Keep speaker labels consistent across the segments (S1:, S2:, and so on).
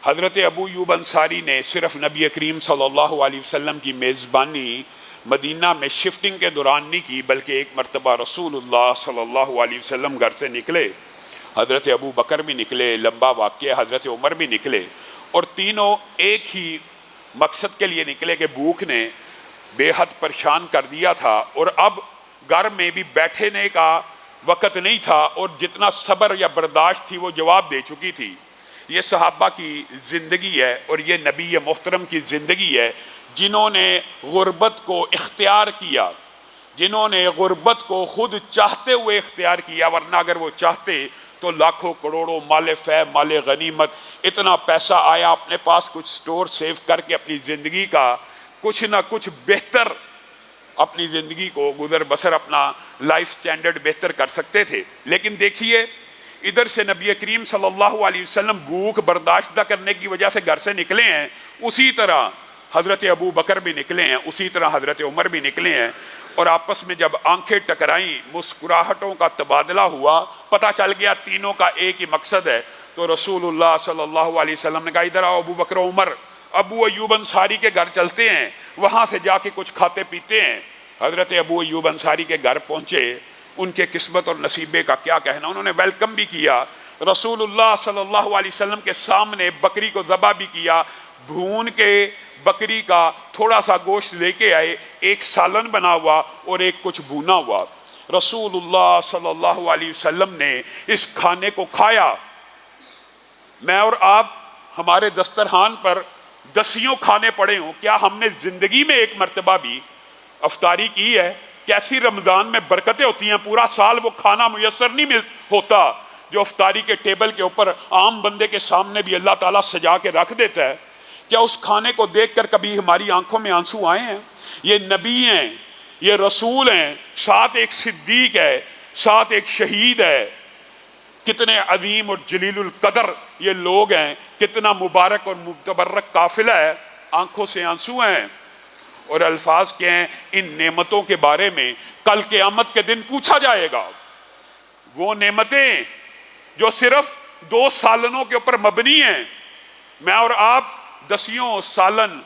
S1: حضرت ابو ایوب انصاری نے صرف نبی کریم صلی اللہ علیہ وسلم کی میزبانی مدینہ میں شفٹنگ کے دوران نہیں کی، بلکہ ایک مرتبہ رسول اللہ صلی اللہ علیہ وسلم گھر سے نکلے، حضرت ابو بکر بھی نکلے، لمبا واقعہ، حضرت عمر بھی نکلے، اور تینوں ایک ہی مقصد کے لیے نکلے کہ بھوک نے بے حد پریشان کر دیا تھا، اور اب گھر میں بھی بیٹھنے کا وقت نہیں تھا، اور جتنا صبر یا برداشت تھی وہ جواب دے چکی تھی۔ یہ صحابہ کی زندگی ہے، اور یہ نبی محترم کی زندگی ہے، جنہوں نے غربت کو اختیار کیا، جنہوں نے غربت کو خود چاہتے ہوئے اختیار کیا، ورنہ اگر وہ چاہتے تو لاکھوں کروڑوں مال فہ مال غنیمت اتنا پیسہ آیا اپنے پاس کچھ سٹور سیو کر کے اپنی زندگی کا کچھ نہ کچھ بہتر، اپنی زندگی کو گزر بسر، اپنا لائف سٹینڈرڈ بہتر کر سکتے تھے۔ لیکن دیکھیے ادھر سے نبی کریم صلی اللہ علیہ وسلم بھوک برداشت نہ کرنے کی وجہ سے گھر سے نکلے ہیں، اسی طرح حضرت ابو بکر بھی نکلے ہیں، اسی طرح حضرت عمر بھی نکلے ہیں، اور آپس میں جب آنکھیں ٹکرائیں، مسکراہٹوں کا تبادلہ ہوا، پتہ چل گیا تینوں کا ایک ہی مقصد ہے، تو رسول اللہ صلی اللہ علیہ وسلم نے کہا ادھر آؤ ابو بکر و عمر، ابو ایوب انصاری کے گھر چلتے ہیں، وہاں سے جا کے کچھ کھاتے پیتے ہیں۔ حضرت ابو ایوب انصاری کے گھر پہنچے، ان کے قسمت اور نصیبے کا کیا کہنا، انہوں نے ویلکم بھی کیا، رسول اللہ صلی اللہ علیہ وسلم کے سامنے بکری کو ذبح بھی کیا، بھون کے بکری کا تھوڑا سا گوشت لے کے آئے، ایک سالن بنا ہوا اور ایک کچھ بھونا ہوا۔ رسول اللہ صلی اللہ علیہ وسلم نے اس کھانے کو کھایا۔ میں اور آپ، ہمارے دسترخوان پر دسیوں کھانے پڑے ہوں، کیا ہم نے زندگی میں ایک مرتبہ بھی افطاری کی ہے؟ کیسی رمضان میں برکتیں ہوتی ہیں، پورا سال وہ کھانا میسر نہیں ہوتا جو افطاری کے ٹیبل کے اوپر عام بندے کے سامنے بھی اللہ تعالیٰ سجا کے رکھ دیتا ہے۔ کیا اس کھانے کو دیکھ کر کبھی ہماری آنکھوں میں آنسو آئے ہیں؟ یہ نبی ہیں، یہ رسول ہیں، ساتھ ایک صدیق ہے، ساتھ ایک شہید ہے، کتنے عظیم اور جلیل القدر یہ لوگ ہیں، کتنا مبارک اور متبرک قافلہ ہے، آنکھوں سے آنسو ہیں۔ اور الفاظ کے ہیں ان نعمتوں کے بارے میں کل قیامت کے دن پوچھا جائے گا۔ وہ نعمتیں جو صرف 2 سالنوں کے اوپر مبنی ہیں، میں اور آپ دسیوں سالن،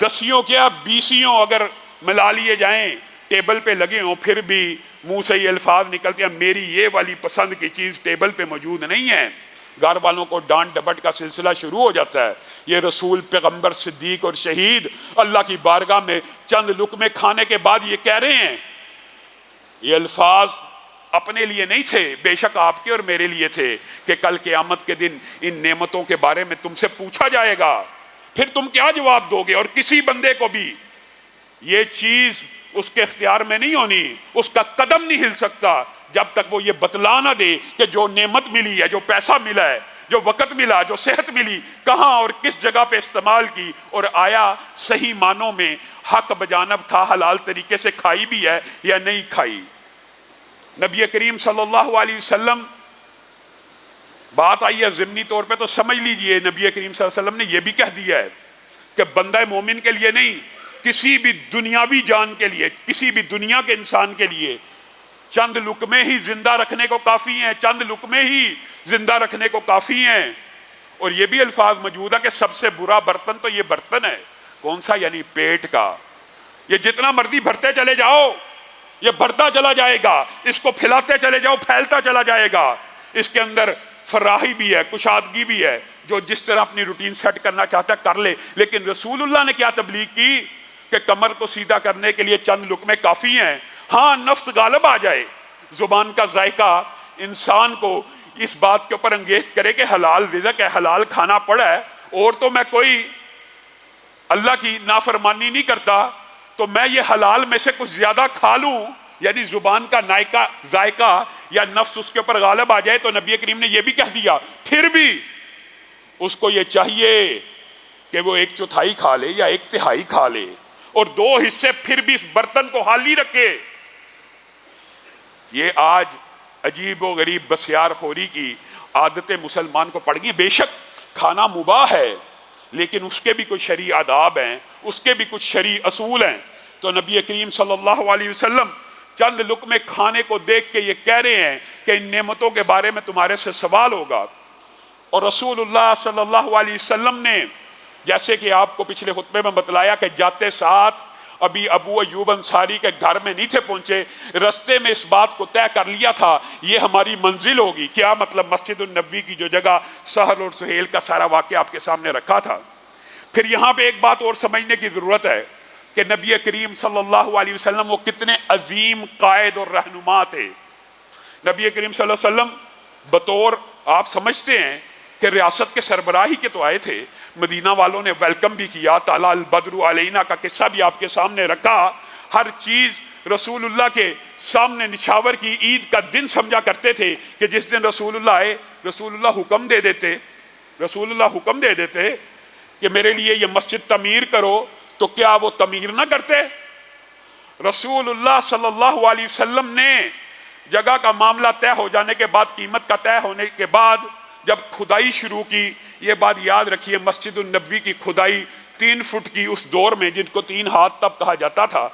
S1: دسیوں کیا 20 اگر ملا لیے جائیں ٹیبل پہ لگے ہوں، پھر بھی منہ سے یہ الفاظ نکلتے ہیں میری یہ والی پسند کی چیز ٹیبل پہ موجود نہیں ہے، گھر والوں کو ڈانٹ ڈپٹ کا سلسلہ شروع ہو جاتا ہے۔ یہ رسول، پیغمبر، صدیق اور شہید اللہ کی بارگاہ میں چند لقمے کھانے کے بعد یہ کہہ رہے ہیں، یہ الفاظ اپنے لیے نہیں تھے، بے شک آپ کے اور میرے لیے تھے، کہ کل قیامت کے دن ان نعمتوں کے بارے میں تم سے پوچھا جائے گا، پھر تم کیا جواب دو گے؟ اور کسی بندے کو بھی یہ چیز اس کے اختیار میں نہیں ہونی، اس کا قدم نہیں ہل سکتا جب تک وہ یہ بتلا نہ دے کہ جو نعمت ملی ہے، جو پیسہ ملا ہے، جو وقت ملا، جو صحت ملی، کہاں اور کس جگہ پہ استعمال کی، اور آیا صحیح معنوں میں حق بجانب تھا، حلال طریقے سے کھائی بھی ہے یا نہیں کھائی۔ نبی کریم صلی اللہ علیہ وسلم، بات آئی ہے ضمنی طور پہ تو سمجھ لیجئے، نبی کریم صلی اللہ علیہ وسلم نے یہ بھی کہہ دیا ہے کہ بندہ مومن کے لیے نہیں، کسی بھی دنیاوی جان کے لیے، کسی بھی دنیا کے انسان کے لیے چند لقمے ہی زندہ رکھنے کو کافی ہیں، چند لقمے ہی زندہ رکھنے کو کافی ہیں۔ اور یہ بھی الفاظ موجود ہے کہ سب سے برا برتن تو یہ برتن ہے، کون سا؟ یعنی پیٹ کا۔ یہ جتنا مرضی بھرتے چلے جاؤ، یہ بڑھتا چلا جائے گا، اس کو پھیلاتے چلے جاؤ، پھیلتا چلا جائے گا، اس کے اندر فراہی بھی ہے، کشادگی بھی ہے، جو جس طرح اپنی روٹین سیٹ کرنا چاہتا ہے کر لے۔ لیکن رسول اللہ نے کیا تبلیغ کی کہ کمر کو سیدھا کرنے کے لیے چند لقمے کافی ہیں۔ ہاں نفس غالب آ جائے، زبان کا ذائقہ انسان کو اس بات کے اوپر انگیز کرے کہ حلال رزق ہے، حلال کھانا پڑا ہے، اور تو میں کوئی اللہ کی نافرمانی نہیں کرتا، تو میں یہ حلال میں سے کچھ زیادہ کھا لوں، یعنی زبان کا ذائقہ یا نفس اس کے اوپر غالب آ جائے۔ تو نبی کریم نے یہ بھی کہہ دیا، پھر بھی اس کو یہ چاہیے کہ وہ 1/4 کھا لے یا 1/3 کھا لے، اور 2 حصے پھر بھی اس برتن کو خالی رکھے۔ یہ آج عجیب و غریب بسیار خوری کی عادتیں مسلمان کو پڑ گئی۔ بے شک کھانا مباح ہے، لیکن اس کے بھی کچھ شرعی آداب ہیں، اس کے بھی کچھ شرعی اصول ہیں۔ تو نبی کریم صلی اللہ علیہ وسلم چند لقمے کھانے کو دیکھ کے یہ کہہ رہے ہیں کہ ان نعمتوں کے بارے میں تمہارے سے سوال ہوگا، اور رسول اللہ صلی اللہ علیہ وسلم نے جیسے کہ آپ کو پچھلے خطبے میں بتلایا کہ جاتے ساتھ ابھی ابو ایوب انصاری کے گھر میں نہیں تھے پہنچے، رستے میں اس بات کو طے کر لیا تھا یہ ہماری منزل ہوگی۔ کیا مطلب؟ مسجد النبوی کی جو جگہ سہل اور سہیل کا سارا واقعہ آپ کے سامنے رکھا تھا۔ پھر یہاں پہ ایک بات اور سمجھنے کی ضرورت ہے کہ نبی کریم صلی اللہ علیہ وسلم وہ کتنے عظیم قائد اور رہنما تھے۔ نبی کریم صلی اللہ علیہ وسلم بطور آپ سمجھتے ہیں کہ ریاست کے سربراہی کے تو آئے تھے، مدینہ والوں نے ویلکم بھی کیا، طلع البدر علینا کا قصہ بھی آپ کے سامنے رکھا، ہر چیز رسول اللہ کے سامنے نشاور کی عید کا دن سمجھا کرتے تھے کہ جس دن رسول اللہ آئے رسول اللہ حکم دے دیتے کہ میرے لیے یہ مسجد تعمیر کرو، تو کیا وہ تعمیر نہ کرتے؟ رسول اللہ صلی اللہ علیہ وسلم نے جگہ کا معاملہ طے ہو جانے کے بعد، قیمت کا طے ہونے کے بعد جب کھدائی شروع کی، یہ بات یاد رکھیے مسجد النبوی کی کھدائی 3 فٹ کی اس دور میں، جن کو 3 ہاتھ تب کہا جاتا تھا،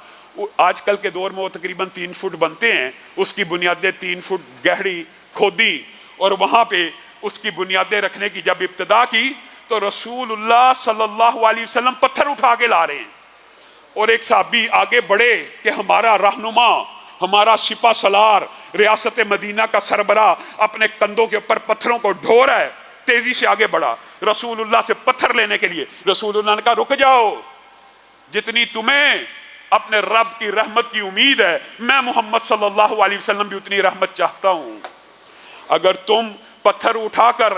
S1: آج کل کے دور میں وہ تقریباً 3 فٹ بنتے ہیں، اس کی بنیادیں 3 فٹ گہری کھودی اور وہاں پہ اس کی بنیادیں رکھنے کی جب ابتدا کی تو رسول اللہ صلی اللہ علیہ وسلم پتھر اٹھا کے لا رہے ہیں، اور ایک صحابی آگے بڑھے کہ ہمارا رہنما، ہمارا سپہ سالار، ریاست مدینہ کا سربراہ اپنے کندھوں کے اوپر پتھروں کو ڈھو رہا ہے، تیزی سے آگے بڑھا رسول اللہ سے پتھر لینے کے لیے۔ رسول اللہ نے کہا رک جاؤ، جتنی تمہیں اپنے رب کی رحمت کی امید ہے میں محمد صلی اللہ علیہ وسلم بھی اتنی رحمت چاہتا ہوں۔ اگر تم پتھر اٹھا کر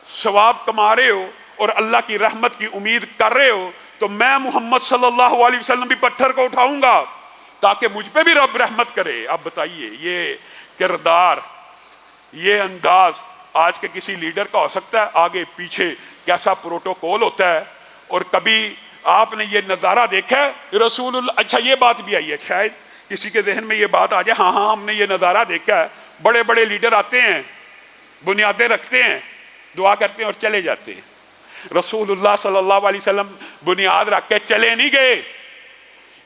S1: ثواب کما رہے ہو اور اللہ کی رحمت کی امید کر رہے ہو تو میں محمد صلی اللہ علیہ وسلم بھی پتھر کو اٹھاؤں گا تاکہ مجھ پہ بھی رب رحمت کرے۔ اب بتائیے یہ کردار، یہ انداز آج کے کسی لیڈر کا ہو سکتا ہے؟ آگے پیچھے کیسا پروٹوکول ہوتا ہے۔ اور کبھی آپ نے یہ نظارہ دیکھا ہے رسول اللہ، اچھا یہ بات بھی آئی ہے، شاید کسی کے ذہن میں یہ بات آ جائے، ہاں ہم نے یہ نظارہ دیکھا ہے، بڑے بڑے لیڈر آتے ہیں، بنیادیں رکھتے ہیں، دعا کرتے ہیں اور چلے جاتے ہیں۔ رسول اللہ صلی اللہ علیہ وسلم بنیاد رکھ کے چلے نہیں گئے۔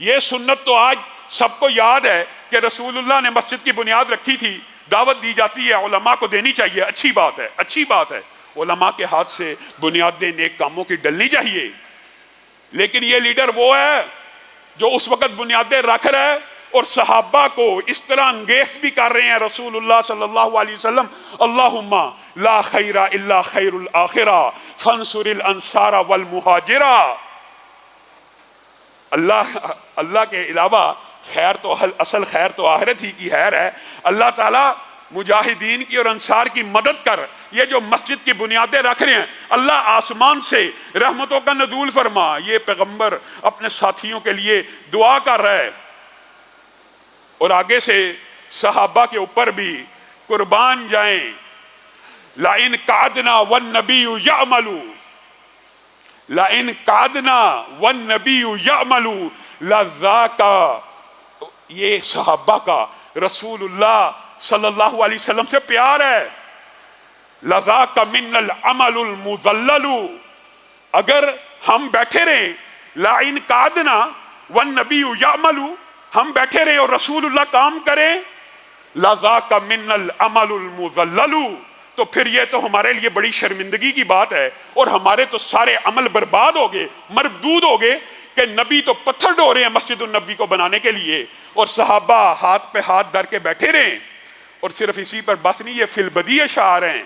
S1: یہ سنت تو آج سب کو یاد ہے کہ رسول اللہ نے مسجد کی بنیاد رکھی تھی، دعوت دی جاتی ہے، علماء کو دینی چاہیے، اچھی بات ہے، اچھی بات ہے، علماء کے ہاتھ سے بنیادیں نیک کاموں کی ڈلنی چاہیے۔ لیکن یہ لیڈر وہ ہے جو اس وقت بنیادیں رکھ رہا ہے اور صحابہ کو اس طرح انگیخت بھی کر رہے ہیں رسول اللہ صلی اللہ علیہ وسلم، اللہم لا خیر الا خیر الاخرہ فانصر الانصار والمہاجرہ۔ اللہ کے علاوہ خیر تو اصل خیر تو آخرت ہی کی خیر ہے۔ اللہ تعالیٰ مجاہدین کی اور انصار کی مدد کر، یہ جو مسجد کی بنیادیں رکھ رہے ہیں، اللہ آسمان سے رحمتوں کا نزول فرما۔ یہ پیغمبر اپنے ساتھیوں کے لیے دعا کر رہا ہے اور آگے سے صحابہ کے اوپر بھی قربان جائیں۔ لَإِنْ قَعَدْنَا وَالنَّبِيُّ يَعْمَلُ لَإِنْ قَعَدْنَا وَالنَّبِيُّ يَعْمَلُ لَذَاكَ۔ یہ صحابہ کا رسول اللہ صلی اللہ علیہ وسلم سے پیار ہے۔ لَذَاكَ مِنَّ الْعَمَلُ الْمُذَلَّلُ۔ اگر ہم بیٹھے رہیں لَإِنْ قَعَدْنَا وَالنَّبِيُّ يَعْمَلُ، ہم بیٹھے رہیں اور رسول اللہ کام کریں، لَذَاكَ مِنَّ الْعَمَلُ الْمُذَلَّلُ، تو پھر یہ تو ہمارے لیے بڑی شرمندگی کی بات ہے اور ہمارے تو سارے عمل برباد ہو گئے، مردود ہو گئے کہ نبی تو پتھر ڈھو رہے ہیں مسجد النبوی کو بنانے کے لیے اور صحابہ ہاتھ پہ ہاتھ دھر کے بیٹھے رہیں۔ اور صرف اسی پر بس نہیں، یہ فی البدی اشعار ہیں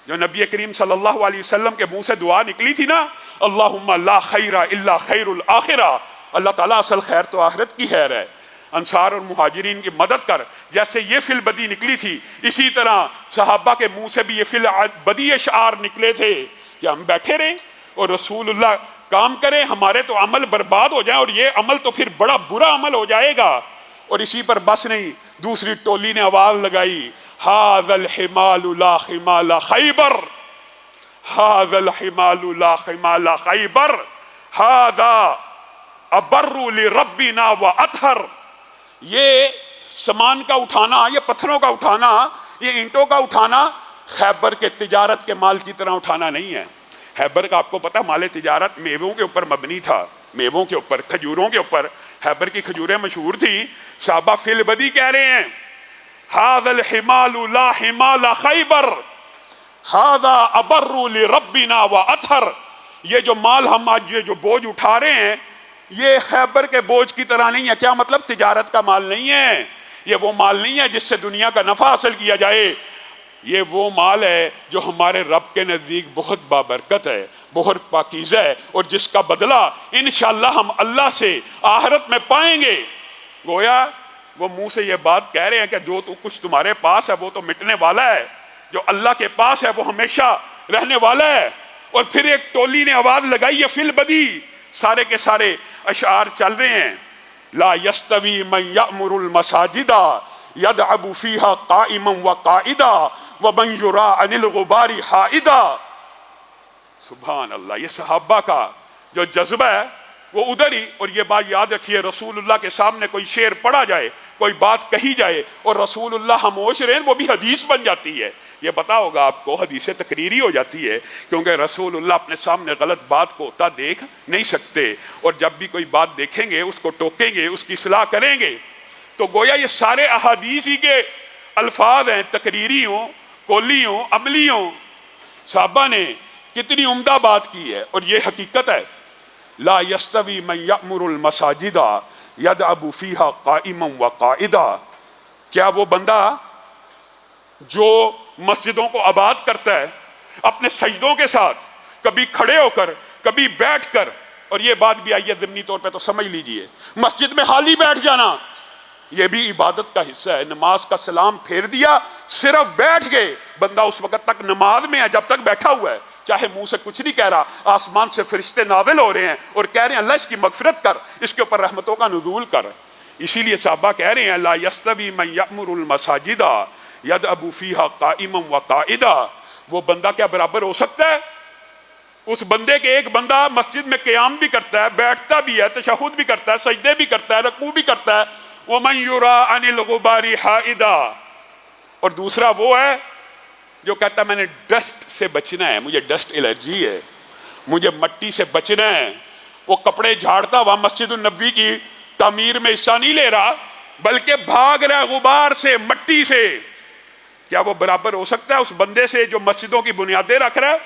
S1: جو نبی کریم صلی اللہ علیہ وسلم کے منہ سے دعا نکلی تھی نا، اللہم لا خیر الا خیر الاخرہ، اللہ تعالیٰ اصل خیر تو آخرت کی خیر ہے، انصار اور مہاجرین کی مدد کر۔ جیسے یہ فی البدی نکلی تھی اسی طرح صحابہ کے منہ سے بھی یہ فی البدی اشعار نکلے تھے کہ ہم بیٹھے رہیں اور رسول اللہ کام کریں، ہمارے تو عمل برباد ہو جائیں اور یہ عمل تو پھر بڑا برا عمل ہو جائے گا۔ اور اسی پر بس نہیں، دوسری ٹولی نے آواز لگائی، ھذا الحمال لا حمال خیبر، ھذا الحمال لا حمال خیبر، ھذا ابر لربنا واطہر۔ یہ سامان کا اٹھانا، یہ پتھروں کا اٹھانا، یہ اینٹوں کا اٹھانا خیبر کے تجارت کے مال کی طرح اٹھانا نہیں ہے۔ خیبر کا آپ کو پتہ مال تجارت میووں کے اوپر مبنی تھا، میووں کے اوپر، کھجوروں کے اوپر۔ خیبر کی کھجوریں مشہور تھی۔ صحابہ فی البدی کہہ رہے ہیں ھذا الحمال لا حمال خیبر، ھذا ابر لربنا واطہر، یہ جو مال ہم آج یہ جو بوجھ اٹھا رہے ہیں یہ خیبر کے بوجھ کی طرح نہیں ہے۔ کیا مطلب؟ تجارت کا مال نہیں ہے، یہ وہ مال نہیں ہے جس سے دنیا کا نفع حاصل کیا جائے، یہ وہ مال ہے جو ہمارے رب کے نزدیک بہت بابرکت ہے، بہت پاکیزہ ہے، اور جس کا بدلہ انشاءاللہ ہم اللہ سے آخرت میں پائیں گے۔ گویا وہ منہ سے یہ بات کہہ رہے ہیں کہ جو تو کچھ تمہارے پاس ہے وہ تو مٹنے والا ہے، جو اللہ کے پاس ہے وہ ہمیشہ رہنے والا ہے۔ اور پھر ایک ٹولی نے آواز لگائی ہے فی البدی، سارے کے سارے اشعار چل رہے ہیں، لا یستوی من یأمر المساجد یدعب فیہا قائما وقائدا ومن یرا عن الغبار حائدا۔ سبحان اللہ، یہ صحابہ کا جو جذبہ ہے وہ ادھر ہی۔ اور یہ بات یاد رکھیے، رسول اللہ کے سامنے کوئی شعر پڑھا جائے، کوئی بات کہی جائے اور رسول اللہ خاموش رہیں، وہ بھی حدیث بن جاتی ہے۔ یہ پتا ہوگا آپ کو، حدیث تقریری ہو جاتی ہے، کیونکہ رسول اللہ اپنے سامنے غلط بات کو ہوتا دیکھ نہیں سکتے، اور جب بھی کوئی بات دیکھیں گے اس کو ٹوکیں گے، اس کی اصلاح کریں گے۔ تو گویا یہ سارے احادیث ہی کے الفاظ ہیں، تقریری ہوں، قولی ہوں، عملی ہوں۔ صحابہ نے کتنی عمدہ بات کی ہے، اور یہ حقیقت ہے، لا یستوی من یأمر المساجد یدعب فیہا قائما وقائدا۔ کیا وہ بندہ جو مسجدوں کو آباد کرتا ہے اپنے سجدوں کے ساتھ، کبھی کھڑے ہو کر کبھی بیٹھ کر، اور یہ بات بھی آئی ہے ضمنی طور پہ تو سمجھ لیجئے، مسجد میں خالی بیٹھ جانا یہ بھی عبادت کا حصہ ہے۔ نماز کا سلام پھیر دیا، صرف بیٹھ گئے، بندہ اس وقت تک نماز میں ہے جب تک بیٹھا ہوا ہے، چاہے منہ سے کچھ نہیں کہہ رہا، آسمان سے فرشتے نازل ہو رہے ہیں اور کہہ رہے ہیں اللہ اس کی مغفرت کر، اس کے اوپر رحمتوں کا نزول کر۔ اسی لیے صحابہ کہہ رہے ہیں لا یستوی من یأمر المساجد یدعب فیہا قائما وقائدا۔ وہ بندہ کیا برابر ہو سکتا ہے اس بندے کے؟ ایک بندہ مسجد میں قیام بھی کرتا ہے، بیٹھتا بھی ہے، تشہد بھی کرتا ہے، سجدے بھی کرتا ہے، رکوع بھی کرتا ہے، وَمَن يُرَا عَنِ الْغُبَارِ حَائِدًا۔ اور دوسرا وہ ہے جو کہتا ہے میں نے ڈسٹ سے بچنا ہے، مجھے ڈسٹ الرجی ہے، مجھے مٹی سے بچنا ہے، وہ کپڑے جھاڑتا ہوا مسجد النبوی کی تعمیر میں حصہ نہیں لے رہا بلکہ بھاگ رہا غبار سے، مٹی سے۔ کیا وہ برابر ہو سکتا ہے اس بندے سے جو مسجدوں کی بنیادیں رکھ رہا ہے؟